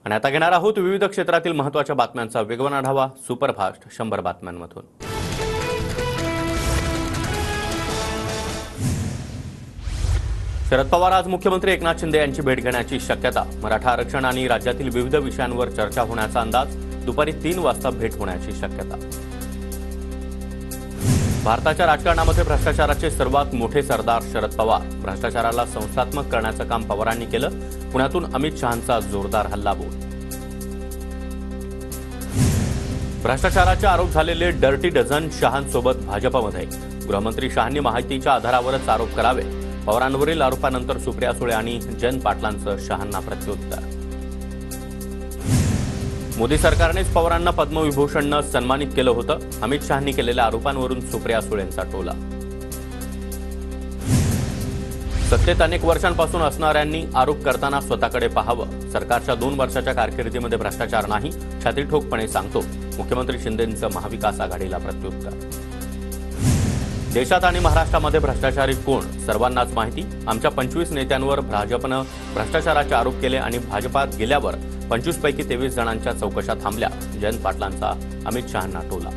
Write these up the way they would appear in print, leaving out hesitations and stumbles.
आणि आता घेणार आहोत विविध क्षेत्रातील महत्त्वाच्या बातम्यांचा वेगवान आढावा सुपरफास्ट 100 बातम्यांमधून। शरद पवार आज मुख्यमंत्री एकनाथ शिंदे यांची भेट घेण्याची शक्यता। मराठा आरक्षण आणि राज्यातील विविध विषयांवर चर्चा होण्याचा अंदाज। दुपारी 3 वाजता भेट होण्याची शक्यता। भारताच्या राजकारणामध्ये भ्रष्टाचाराचे सर्वात मोठे सरदार शरद पवार। भ्रष्टाचाराला संस्थात्मक करण्याचं काम पवारांनी केलं। पुण्यातून अमित शहांचा जोरदार हल्लाबोल। भ्रष्टाचाराचे आरोप झालेले डर्टी डझन शहांसोबत भाजपमध्ये। गृहमंत्री शहांनी माहितीच्या आधारावरच आरोप करावे। पवारांवरील आरोपानंतर सुप्रिया सुळे आणि जयंत पाटलांचं शहांना प्रत्युत्तर। मोदी सरकारनेच पवारांना पद्मविभूषणनं सन्मानित केलं होतं। अमित शहांनी केलेल्या आरोपांवरून सुप्रिया सुळेंचा टोला। सत्तेत अनेक वर्षांपासून असणाऱ्यांनी आरोप करताना स्वतःकडे पाहावं। सरकारच्या 2 वर्षाच्या कारकिर्दीमध्ये भ्रष्टाचार नाही, छातीठोकपणे सांगतो। मुख्यमंत्री शिंदेंचं महाविकास आघाडीला प्रत्युत्तर। देशात आणि महाराष्ट्रामध्ये भ्रष्टाचारी कोण सर्वांनाच माहिती। आमच्या 25 नेत्यांवर भाजपनं भ्रष्टाचाराचे आरोप केले आणि भाजपात गेल्यावर 25 पैकी 23 जणांच्या चौकशा थांबल्या। जयंत पाटलांचा अमित शहांना टोला।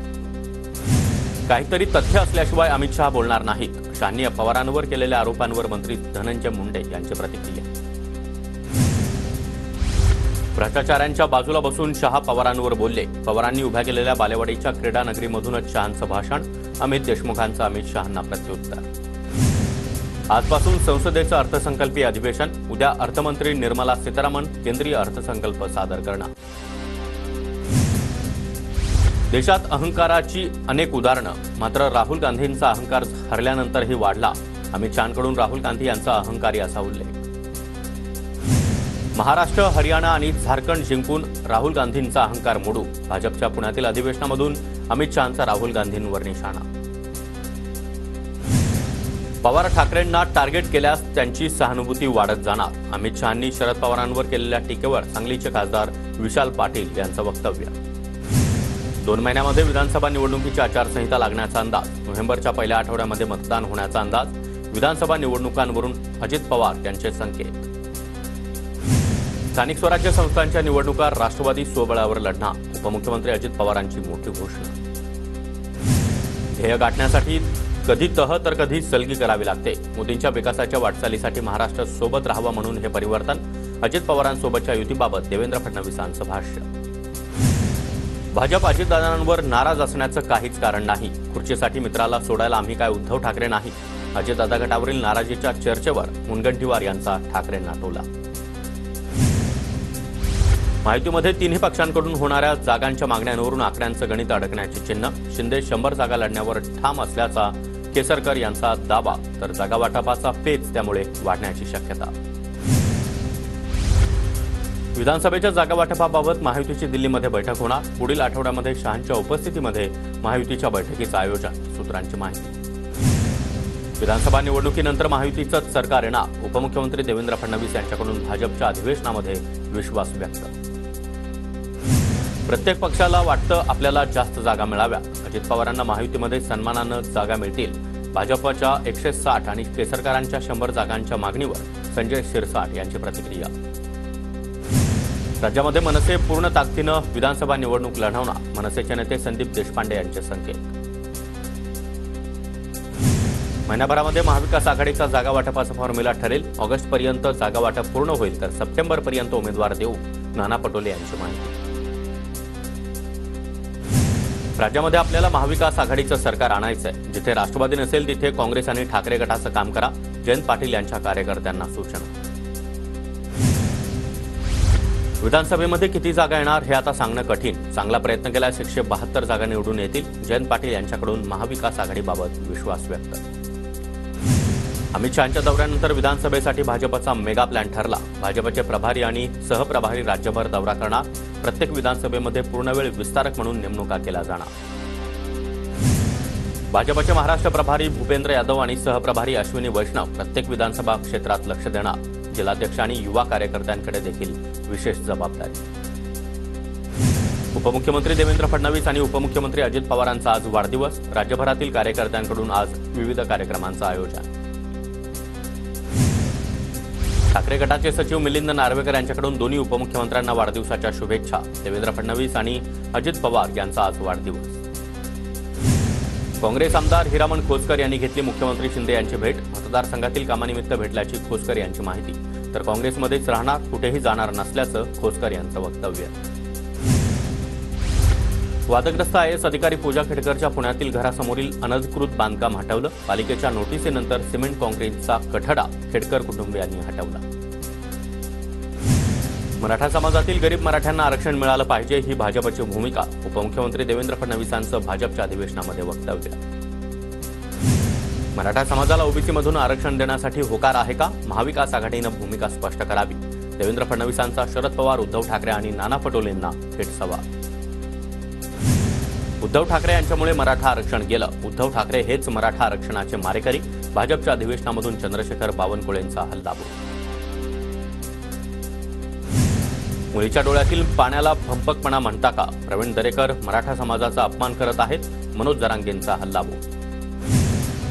काहीतरी तथ्य असल्याशिवाय अमित शहा बोलणार नाहीत। शहांनी पवारांवर केलेल्या आरोपांवर मंत्री धनंजय मुंडे यांची प्रतिक्रिया। भ्रष्टाचारांच्या बाजूला बसून शहा पवारांवर बोलले। पवारांनी उभ्या केलेल्या बालेवाडीच्या क्रीडा नगरीमधूनच शहांचं भाषण। अमित देशमुखांचं अमित शहांना प्रत्युत्तर। आजपासून संसदेचं अर्थसंकल्पीय अधिवेशन। उद्या अर्थमंत्री निर्मला सीतारामन केंद्रीय अर्थसंकल्प सादर करणार। देशात अहंकाराची अनेक उदाहरणं, मात्र राहुल गांधींचा अहंकार हरल्यानंतरही वाढला। अमित शहांकडून राहुल गांधी यांचा अहंकारी असा उल्लेख। महाराष्ट्र, हरियाणा आणि झारखंड जिंकून राहुल गांधींचा अहंकार मोडू। भाजपच्या पुण्यातील अधिवेशनामधून अमित शहांचा राहुल गांधींवर निशाणा। पवार ठाकरेंना टार्गेट केल्यास त्यांची सहानुभूती वाढत जाणार। अमित शहांनी शरद पवारांवर केलेल्या टीकेवर सांगलीचे खासदार विशाल पाटील यांचं वक्तव्य। 2 महिन्यामध्ये विधानसभा निवडणुकीची आचारसंहिता लागण्याचा अंदाज। नोव्हेंबरच्या पहिल्या आठवड्यामध्ये मतदान होण्याचा अंदाज। विधानसभा निवडणुकांवरून अजित पवार यांचे संकेत। स्थानिक स्वराज्य संस्थांच्या निवडणुका राष्ट्रवादी स्वबळावर लढणार। उपमुख्यमंत्री अजित पवारांची मोठी घोषणा। ध्येय गाठण्यासाठी कधी तह तर कधी सलगी करावी लागते। मोदींच्या विकासाच्या वाटचालीसाठी महाराष्ट्र सोबत राहावा म्हणून हे परिवर्तन। अजित पवारांसोबतच्या युतीबाबत देवेंद्र फडणवीसांचं भाष्य। भाजप अजितदादांवर नाराज असण्याचं काहीच कारण नाही। खुर्चीसाठी मित्राला सोडायला आम्ही काय उद्धव ठाकरे नाही। अजितदादा गटावरील नाराजीच्या चर्चेवर मुनगंटीवार यांचा ठाकरेंना टोला। माहितीमध्ये 3ही पक्षांकडून होणाऱ्या जागांच्या मागण्यांवरून आकड्यांचं गणित अडकण्याची चिन्ह। शिंदे 100 जागा लढण्यावर ठाम असल्याचा केसरकर यांचा दावा, तर जागा वाटपाचा पेच त्यामुळे वाढण्याची शक्यता। विधानसभेच्या जागा वाटपाबाबत महायुतीची दिल्लीमध्ये बैठक होणार। पुढील आठवड्यामध्ये शहांच्या उपस्थितीमध्ये महायुतीच्या बैठकीचं आयोजन, सूत्रांची माहिती। विधानसभा निवडणुकीनंतर महायुतीचं सरकार येणार। उपमुख्यमंत्री देवेंद्र फडणवीस यांच्याकडून भाजपच्या अधिवेशनामध्ये विश्वास व्यक्त। प्रत्येक पक्षाला वाटतं आपल्याला जास्त जागा मिळाव्या। अजित पवारांना महायुतीमध्ये सन्मानानं जागा मिळतील। भाजपच्या 160 आणि केसरकरांच्या 100 जागांच्या मागणीवर संजय शिरसाट यांची प्रतिक्रिया। राज्यामध्ये मनसे पूर्ण ताकदीनं विधानसभा निवडणूक लढवणार। मनसेचे नेते संदीप देशपांडे यांचे संकेत। महिन्याभरामध्ये महाविकास आघाडीचा जागा वाटपाचा फॉर्म्युला ठरेल। ऑगस्टपर्यंत जागा वाटप पूर्ण होईल, तर सप्टेंबरपर्यंत उमेदवार देऊ, नाना पटोले यांची माहिती। राज्यामध्ये आपल्याला महाविकास आघाडीचं सरकार आणायचंय। जिथे राष्ट्रवादी नसेल तिथे काँग्रेस आणि ठाकरे गटाचं काम करा। जयंत पाटील यांच्या कार्यकर्त्यांना सूचना। विधानसभेमध्ये किती जागा येणार हे आता सांगणं कठीण। चांगला प्रयत्न केल्यास 172 जागा निवडून येतील। जयंत पाटील यांच्याकडून महाविकास आघाडीबाबत विश्वास व्यक्त। अमित शहांच्या दौऱ्यानंतर विधानसभेसाठी भाजपचा मेगा प्लॅन ठरला। भाजपचे प्रभारी आणि सहप्रभारी राज्यभर दौरा करणार। प्रत्येक विधानसभेमध्ये पूर्णवेळ विस्तारक म्हणून नेमणुका केल्या जाणार। भाजपचे महाराष्ट्र प्रभारी भूपेंद्र यादव आणि सहप्रभारी अश्विनी वैष्णव प्रत्येक विधानसभा क्षेत्रात लक्ष देणार। जिल्हाध्यक्ष आणि युवा कार्यकर्त्यांकडे देखील विशेष जबाबदारी। उपमुख्यमंत्री देवेंद्र फडणवीस आणि उपमुख्यमंत्री अजित पवारांचा आज वाढदिवस। राज्यभरातील कार्यकर्त्यांकडून आज विविध कार्यक्रमांचं आयोजन। ठाकरे गटाचे सचिव मिलिंद नार्वेकर यांच्याकडून दोन्ही उपमुख्यमंत्र्यांना वाढदिवसाच्या शुभेच्छा। देवेंद्र फडणवीस आणि अजित पवार यांचा आज वाढदिवस। काँग्रेस आमदार हिरामण खोसकर यांनी घेतली मुख्यमंत्री शिंदे यांची भेट। मतदारसंघातील कामानिमित्त भेटल्याची खोसकर यांची माहिती। तर काँग्रेसमध्येच राहणार, कुठेही जाणार नसल्याचं खोसकर यांचं वक्तव्य। वादग्रस्त आयएएस अधिकारी पूजा खेडकरच्या पुण्यातील घरासमोरील अनधिकृत बांधकाम हटवलं। पालिकेच्या नोटिसीनंतर सिमेंट काँक्रीटचा कठडा खेडकर कुटुंबियांनी हटवला। मराठा समाजातील गरीब मराठ्यांना आरक्षण मिळालं पाहिजे ही भाजपची भूमिका। उपमुख्यमंत्री देवेंद्र फडणवीसांचं भाजपच्या अधिवेशनामध्ये वक्तव्य। मराठा समाजाला ओबीसीमधून आरक्षण देण्यासाठी होकार आहे का? महाविकास आघाडीनं भूमिका स्पष्ट करावी। देवेंद्र फडणवीसांचा शरद पवार, उद्धव ठाकरे आणि नाना पटोलेंना थेट सवाल। उद्धव ठाकरे यांच्यामुळे मराठा आरक्षण गेलं। उद्धव ठाकरे हेच मराठा आरक्षणाचे मारेकरी। भाजपच्या अधिवेशनामधून चंद्रशेखर बावनकुळेंचा हल्लाबोल। मुलीच्या डोळ्यातील पाण्याला भंपकपणा म्हणता का? प्रवीण दरेकर मराठा समाजाचा अपमान करत आहेत। मनोज जरांगेंचा हल्लाबोल।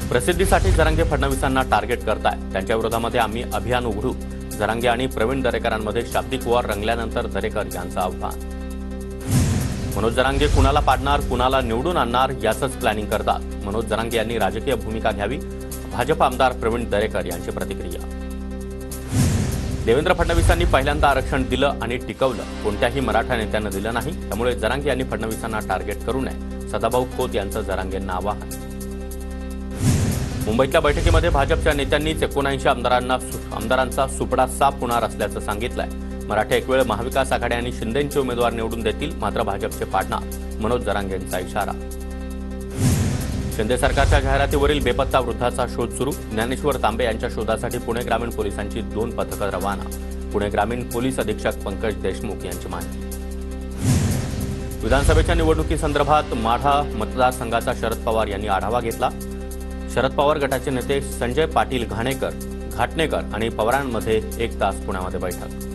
प्रसिद्धीसाठी जरांगे फडणवीसांना टार्गेट करताय, त्यांच्या विरोधामध्ये आम्ही अभियान उघडू। जरांगे आणि प्रवीण दरेकरांमध्ये शाब्दिक वार रंगल्यानंतर दरेकर यांचं आव्हान। मनोज जरांगे कुणाला पाडणार, कुणाला निवडून आणणार याचंच प्लॅनिंग करतात। मनोज जरांगे यांनी राजकीय भूमिका घ्यावी। भाजप आमदार प्रवीण दरेकर यांची प्रतिक्रिया। देवेंद्र फडणवीसांनी पहिल्यांदा आरक्षण दिलं आणि टिकवलं, कोणत्याही मराठा नेत्यानं दिलं नाही। त्यामुळे जरांगे यांनी फडणवीसांना टार्गेट करू नये। सदाभाऊ खोत यांचं जरांगेंना आवाहन। मुंबईतल्या बैठकीमध्ये भाजपच्या नेत्यांनीच 79 आमदारांचा सुपडा साफ होणार असल्याचं सांगितलंय। मराठे एक वेळ महाविकास आघाडी आणि शिंदेंचे उमेदवार निवडून देतील, मात्र भाजपचे पाडणार। मनोज जरांगेंचा इशारा। शिंदे सरकारच्या जाहिरातीवरील बेपत्ता वृद्धाचा शोध सुरू। ज्ञानेश्वर तांबे यांच्या शोधासाठी पुणे ग्रामीण पोलिसांची 2 पथकं रवाना। पुणे ग्रामीण पोलीस अधीक्षक पंकज देशमुख यांची माहिती। विधानसभेच्या निवडणुकीसंदर्भात माढा मतदारसंघाचा शरद पवार यांनी आढावा घेतला। शरद पवार गटाचे नेते संजय पाटील घाटणेकर आणि पवारांमध्ये 1 तास पुण्यामध्ये बैठक।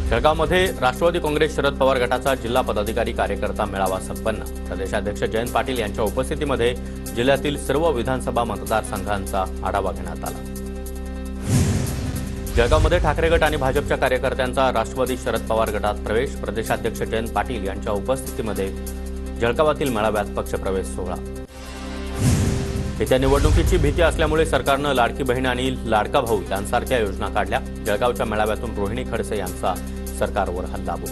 जळगावमध्ये राष्ट्रवादी काँग्रेस शरद पवार गटाचा जिल्हा पदाधिकारी कार्यकर्ता मेळावा संपन्न। प्रदेशाध्यक्ष जयंत पाटील यांच्या उपस्थितीमध्ये जिल्ह्यातील सर्व विधानसभा मतदारसंघांचा आढावा घेण्यात आला। जळगावमध्ये ठाकरे गट आणि भाजपच्या कार्यकर्त्यांचा राष्ट्रवादी शरद पवार गटात प्रवेश। प्रदेशाध्यक्ष जयंत पाटील यांच्या उपस्थितीमध्ये जळगावातील मेळाव्यात पक्षप्रवेश सोहळा। येत्या निवडणुकीची भीती असल्यामुळे सरकारनं लाडकी बहीण आणि लाडका भाऊ यांसारख्या योजना काढल्या। जळगावच्या मेळाव्यातून रोहिणी खडसे यांचा सरकारवर हल्लाबोल।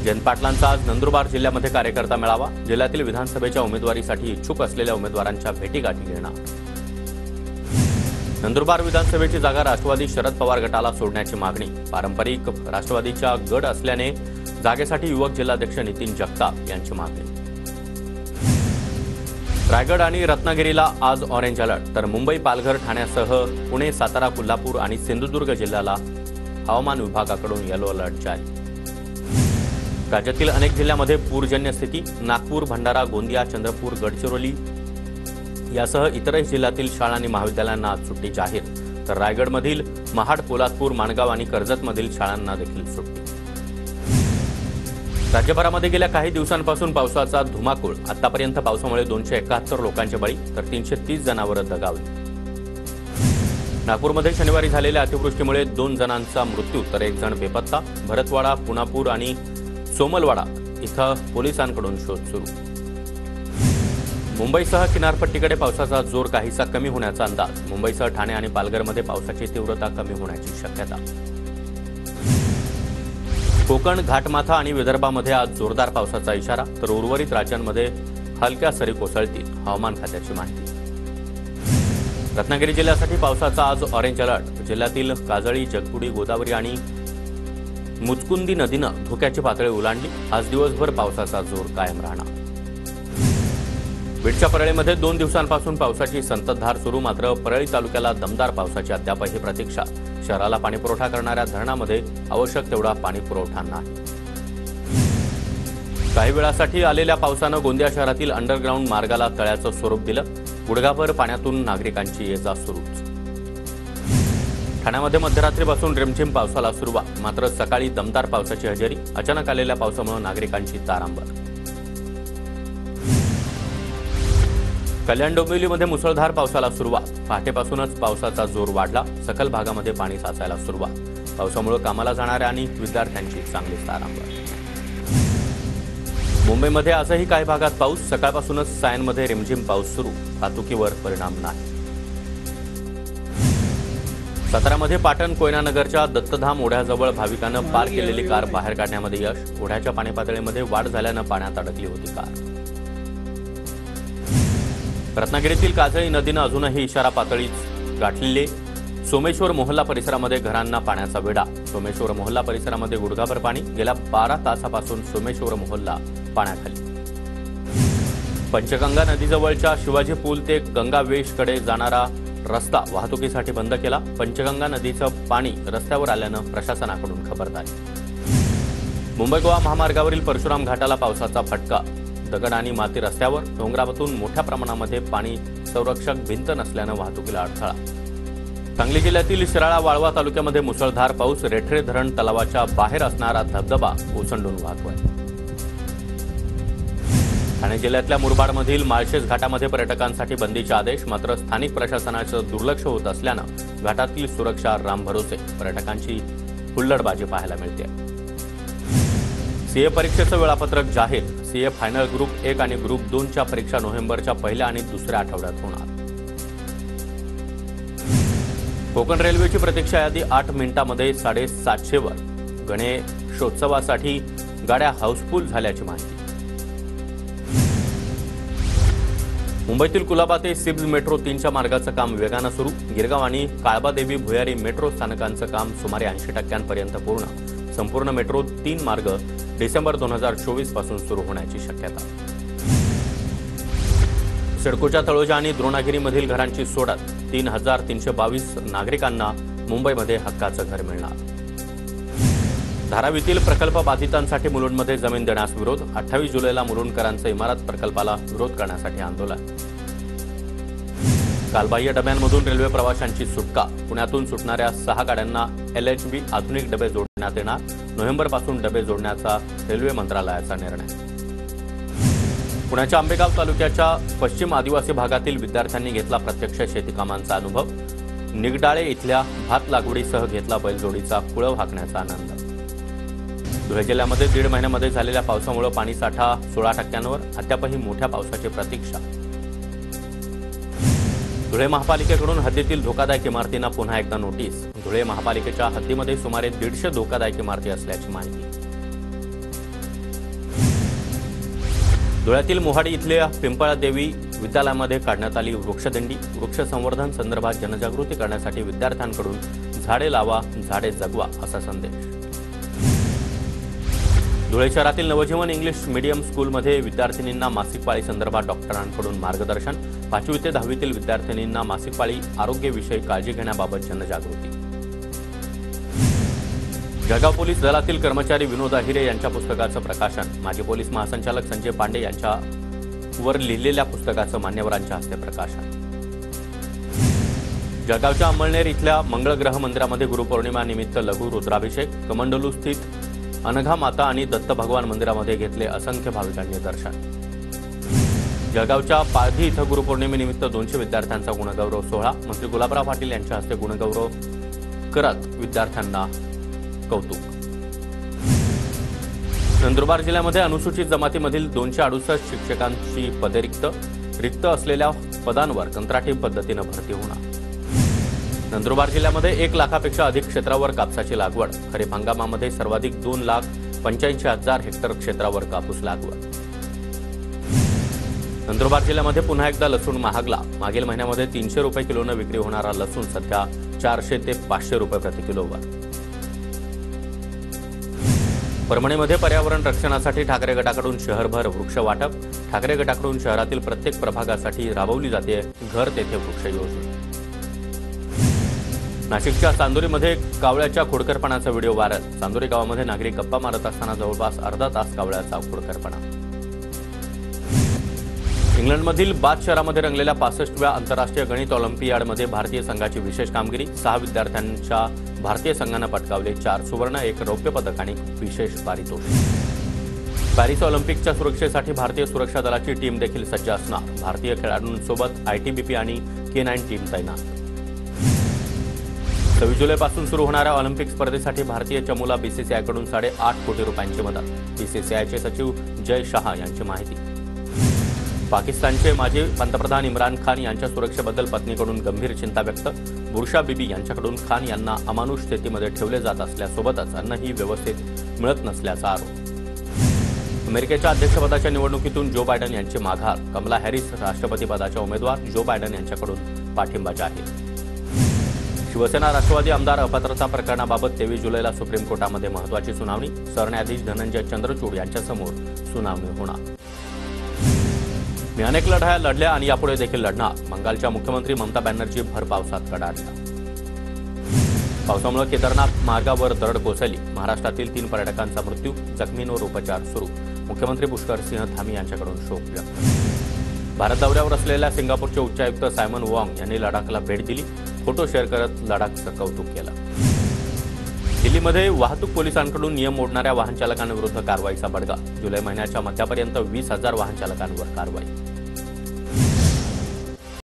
जयंत पाटलांचा आज नंदुरबार जिल्ह्यामध्ये कार्यकर्ता मेळावा। जिल्ह्यातील विधानसभेच्या उमेदवारीसाठी इच्छुक असलेल्या उमेदवारांच्या भेटीगाठी घेणार। नंदुरबार विधानसभेची जागा राष्ट्रवादी शरद पवार गटाला सोडण्याची मागणी। पारंपरिक राष्ट्रवादीचा गड असल्याने जागेसाठी युवक जिल्हाध्यक्ष नितीन जगताप यांची मागणी। रायगड आणि रत्नागिरीला आज ऑरेंज अलर्ट, तर मुंबई, पालघर, ठाण्यासह पुणे, सातारा, कोल्हापूर आणि सिंधुदुर्ग जिल्ह्याला हवामान विभागाकडून येलो अलर्ट जारी। राज्यातील अनेक जिल्ह्यांमध्ये पूरजन्य स्थिती। नागपूर, भंडारा, गोंदिया, चंद्रपूर, गडचिरोली यासह इतरही जिल्ह्यातील शाळा आणि महाविद्यालयांना आज सुट्टी जाहीर। तर रायगडमधील महाड, पोलादपूर, माणगाव आणि कर्जतमधील शाळांना देखील सुट्टी। राज्यभरामध्ये गेल्या काही दिवसांपासून पावसाचा धुमाकूळ। आतापर्यंत पावसामुळे 271 लोकांचे बळी, तर 330 जनावरं दगावली। नागपूरमध्ये शनिवारी झालेल्या अतिवृष्टीमुळे 2 जणांचा मृत्यू, तर 1 जण बेपत्ता। भरतवाडा, पुनापूर आणि सोमलवाडा इथं पोलिसांकडून शोध सुरू। मुंबईसह किनारपट्टीकडे पावसाचा जोर काहीसा कमी होण्याचा अंदाज। मुंबईसह ठाणे आणि पालघरमध्ये पावसाची तीव्रता कमी होण्याची शक्यता। कोकण, घाटमाथा आणि विदर्भामध्ये आज जोरदार पावसाचा इशारा, तर उर्वरित राज्यांमध्ये हलक्या सरी कोसळतील, हवामान खात्याची माहिती। रत्नागिरी जिल्ह्यासाठी पावसाचा आज ऑरेंज अलर्ट। जिल्ह्यातील काजळी, जगबुडी, गोदावरी आणि मुचकुंदी नदीनं धोक्याची पातळी ओलांडली। आज दिवसभर पावसाचा जोर कायम राहणार। बीडच्या परळीमध्ये 2 दिवसांपासून पावसाची संततधार सुरू, मात्र परळी तालुक्याला दमदार पावसाची अद्यापही प्रतीक्षा। शहराला पाणीपुरवठा करणाऱ्या धरणामध्ये आवश्यक तेवढा पाणीपुरवठा नाही। काही वेळासाठी आलेल्या पावसानं गोंदिया शहरातील अंडरग्राऊंड मार्गाला तळ्याचं स्वरूप दिलं। गुडघाभर पाण्यातून नागरिकांची ये-जा सुरूच। ठाण्यामध्ये मध्यरात्रीपासून रिमझिम पावसाला सुरुवात, मात्र सकाळी दमदार पावसाची हजेरी। अचानक आलेल्या पावसामुळे नागरिकांची तारांबळ। कल्याण डोंबिवलीमध्ये मुसळधार पावसाला सुरुवात. पहाटेपासूनच पावसाचा जोर वाढला. सखल भागामध्ये पाणी साचायला सुरुवात. पावसामुळे कामाला जाणाऱ्या आणि विद्यार्थ्यांची चांगलीच तारांबळ. मुंबईमध्ये आजही काही भागात पाऊस. सकाळपासूनच सायनमध्ये रिमझिम पाऊस सुरू. वाहतुकीवर परिणाम नाही. सातारामध्ये पाटण कोयनानगरच्या दत्तधाम ओढ्याजवळ भाविकांनं पार केलेली कार बाहेर काढण्यामध्ये यश. ओढ्याच्या पाणी पातळीमध्ये वाढ झाल्यानं पाण्यात अडकली होती कार. रत्नागिरीतील काजळी नदीनं अजूनही इशारा पातळीच गाठलेली. सोमेश्वर मोहल्ला परिसरामध्ये घरांना पाण्याचा वेढा. सोमेश्वर मोहल्ला परिसरामध्ये गुडघाभर पाणी. गेल्या 12 तासापासून सोमेश्वर मोहल्ला पाण्याखाली. पंचगंगा नदीजवळच्या शिवाजी पूल ते गंगावेशकडे जाणारा रस्ता वाहतुकीसाठी बंद केला. पंचगंगा नदीचं पाणी रस्त्यावर आल्यानं प्रशासनाकडून खबरदारी. मुंबई गोवा महामार्गावरील परशुराम घाटाला पावसाचा फटका. दगड आणि माती रस्त्यावर. डोंगरावरून मोठ्या प्रमाणामध्ये पाणी. संरक्षक भिंत नसल्यानं वाहतुकीला अडथळा. सांगली जिल्ह्यातील शिराळा वाळवा तालुक्यामध्ये मुसळधार पाऊस. रेठरे धरण तलावाच्या बाहेर असणारा धबधबा ओसंडून वाहतोय. ठाणे जिल्ह्यातल्या मुरबाडमधील माळशेज घाटामध्ये पर्यटकांसाठी बंदीचे आदेश. मात्र स्थानिक प्रशासनाचं दुर्लक्ष होत असल्यानं घाटातील सुरक्षा रामभरोसे. पर्यटकांची हुल्लडबाजी पाहायला मिळते. सीए परीक्षेचं वेळापत्रक जाहीर. सीए फायनल ग्रुप 1 आणि ग्रुप 2च्या परीक्षा नोव्हेंबरच्या पहिल्या आणि दुसऱ्या आठवड्यात होणार. कोकण रेल्वेची प्रतीक्षा यादी 8 मिनिटांमध्ये 750 वर. गणेशोत्सवासाठी गाड्या हाऊसफुल झाल्याची माहिती. मुंबईतील कुलाबा ते सिब्ज मेट्रो 3च्या मार्गाचं काम वेगानं सुरू. गिरगाव आणि काळबादेवी भुयारी मेट्रो स्थानकांचं काम सुमारे 80% पूर्ण. संपूर्ण मेट्रो 3 मार्ग डिसेंबर 2024 पासून सुरू होण्याची शक्यता. सिडकोच्या तळोजा आणि द्रोणागिरीमधील घरांची सोडत. 3,322 नागरिकांना मुंबईमध्ये हक्काचं घर मिळणार. धारावीतील प्रकल्प बाधितांसाठी मुलुंडमध्ये जमीन देण्यास विरोध. 28 जुलैला मुलुंडकरांचं इमारत प्रकल्पाला विरोध करण्यासाठी आंदोलन. कालबाह्य डब्यांमधून रेल्वे प्रवाशांची सुटका. पुण्यातून सुटणाऱ्या 6 गाड्यांना LHB आधुनिक डबे जोडण्यात येणार. नोव्हेंबरपासून डबे जोडण्याचा रेल्वे मंत्रालयाचा निर्णय. पुण्याच्या आंबेगाव तालुक्याच्या पश्चिम आदिवासी भागातील विद्यार्थ्यांनी घेतला प्रत्यक्ष शेतीकामांचा अनुभव. निगडाळे इथल्या भात लागवडीसह घेतला बैलजोडीचा कुळव हाकण्याचा आनंद. धुळे जिल्ह्यामध्ये 1.5 महिन्यामध्ये झालेल्या पावसामुळे पाणीसाठा 16%वर. अद्यापही मोठ्या पावसाची प्रतीक्षा. धुळे महापालिकेकडून हद्दीतील धोकादायक इमारतींना पुन्हा एकदा नोटीस. धुळे महापालिकेच्या हद्दीमध्ये सुमारे 150 धोकादायक इमारती असल्याची माहिती. धुळ्यातील मोहाडी इथल्या पिंपळादेवी विद्यालयामध्ये काढण्यात आली वृक्षदिंडी. वृक्ष संवर्धन संदर्भात जनजागृती करण्यासाठी विद्यार्थ्यांकडून झाडे लावा, झाडे जगवा असा संदेश. धुळे शहरातील नवजीवन इंग्लिश मीडियम स्कूलमध्ये विद्यार्थिनींना मासिक पाळी संदर्भात डॉक्टरांकडून मार्गदर्शन. 5वी ते 10वीतील विद्यार्थिनींना मासिक पाळी आरोग्याविषयी काळजी घेण्याबाबत जनजागृती. जळगाव पोलीस दलातील कर्मचारी विनोद अहिरे यांच्या पुस्तकाचं प्रकाशन. माजी पोलीस महासंचालक संजय पांडे यांच्यावर लिहिलेल्या पुस्तकाचं मान्यवरांच्या हस्ते प्रकाशन. जळगावच्या अंमळनेर इथल्या मंगळग्रह मंदिरामध्ये गुरुपौर्णिमा निमित्त लघु रुद्राभिषेक. कमंडलू स्थित अनघा माता आणि दत्त भगवान मंदिरामध्ये घेतले असंख्य भाविकांनी दर्शन. जळगावच्या पारधी इथं गुरुपौर्णिमेनिमित्त 200 विद्यार्थ्यांचा गुणगौरव सोहळा. मंत्री गुलाबराव पाटील यांच्या हस्ते गुणगौरव करत विद्यार्थ्यांना कौतुक. नंदुरबार जिल्ह्यामध्ये अनुसूचित जमातीमधील 268 शिक्षकांची पदे रिक्त असलेल्या पदांवर कंत्राटी पद्धतीनं भरती होणार. नंदुरबार जिल्ह्यामध्ये 1 लाखापेक्षा अधिक क्षेत्रावर कापसाची लागवड. खरीप हंगामामध्ये सर्वाधिक 2,85,000 हेक्टर क्षेत्रावर कापूस लागवड. नंदुरबार जिल्ह्यामध्ये पुन्हा एकदा लसूण महागला. मागील महिन्यामध्ये 300 रुपये किलोनं विक्री होणारा लसूण सध्या 400 ते 500 रुपये प्रति किलोवर. परभणीमध्ये पर्यावरण रक्षणासाठी ठाकरे गटाकडून शहरभर वृक्ष वाटप. ठाकरे गटाकडून शहरातील प्रत्येक प्रभागासाठी राबवली जाते घर तेथे वृक्ष योजना. नाशिकच्या चांदोरीमध्ये कावळ्याच्या खोडकरपणाचा व्हिडिओ व्हायरल. चांदोरी गावामध्ये नागरिक गप्पा मारत असताना जवळपास अर्धा तास कावळ्याचा खोडकरपणा. इंग्लंडमधील बाथ शहरामध्ये रंगलेल्या 65व्या आंतरराष्ट्रीय गणित ऑलिम्पियाडमध्ये भारतीय संघाची विशेष कामगिरी. 6 विद्यार्थ्यांच्या भारतीय संघानं पटकावले 4 सुवर्ण, 1 रौप्य पदक आणि विशेष पारितोषिक. पॅरिस ऑलिम्पिकच्या सुरक्षेसाठी भारतीय सुरक्षा दलाची टीम देखील सज्ज असणार. भारतीय खेळाडूंसोबत आयटीबीपी आणि K9 टीम तैनात. 26 जुलैपासून सुरू होणाऱ्या ऑलिम्पिक स्पर्धेसाठी भारतीय चमूला बीसीसीआयकडून 8.5 कोटी रुपयांची मदत. बीसीसीआयचे सचिव जय शहा यांची माहिती. पाकिस्तानचे माजी पंतप्रधान इम्रान खान यांच्या सुरक्षेबद्दल पत्नीकडून गंभीर चिंता व्यक्त. बुरशा बीबी यांच्याकडून खान यांना अमानुष स्थितीमध्ये ठेवले जात असल्यासोबतच अन्नही व्यवस्थित मिळत नसल्याचा आरोप. अमेरिकेच्या अध्यक्षपदाच्या निवडणुकीतून जो बायडन यांची माघार. कमला हॅरिस राष्ट्रपतीपदाच्या उमेदवार. जो बायडन यांच्याकडून पाठिंबा जाहीर. शिवसेना राष्ट्रवादी आमदार अपात्रता प्रकरणाबाबत 23 जुलैला सुप्रीम कोर्टामध्ये महत्त्वाची सुनावणी. सरन्यायाधीश धनंजय चंद्रचूड यांच्यासमोर सुनावणी होणार. मी अनेक लढाया लढल्या आणि यापुढे देखील लढणार. बंगालच्या मुख्यमंत्री ममता बॅनर्जी भर पावसात कडाडल्या. पावसामुळे केदारनाथ मार्गावर दरड कोसळली. महाराष्ट्रातील 3 पर्यटकांचा मृत्यू. जखमींवर उपचार सुरू. मुख्यमंत्री पुष्कर सिंह धामी यांच्याकडून शोक व्यक्त. भारत दौऱ्यावर असलेल्या सिंगापूरचे उच्चायुक्त सायमन वॉंग यांनी लडाखला भेट दिली. फोटो शेअर करत लडाखचं कौतुक केलं. दिल्लीमध्ये वाहतूक पोलिसांकडून नियम मोडणाऱ्या वाहन चालकांविरुद्ध कारवाईचा बडगा. जुलै महिन्याच्या मध्यापर्यंत 20,000 वाहन चालकांवर कारवाई.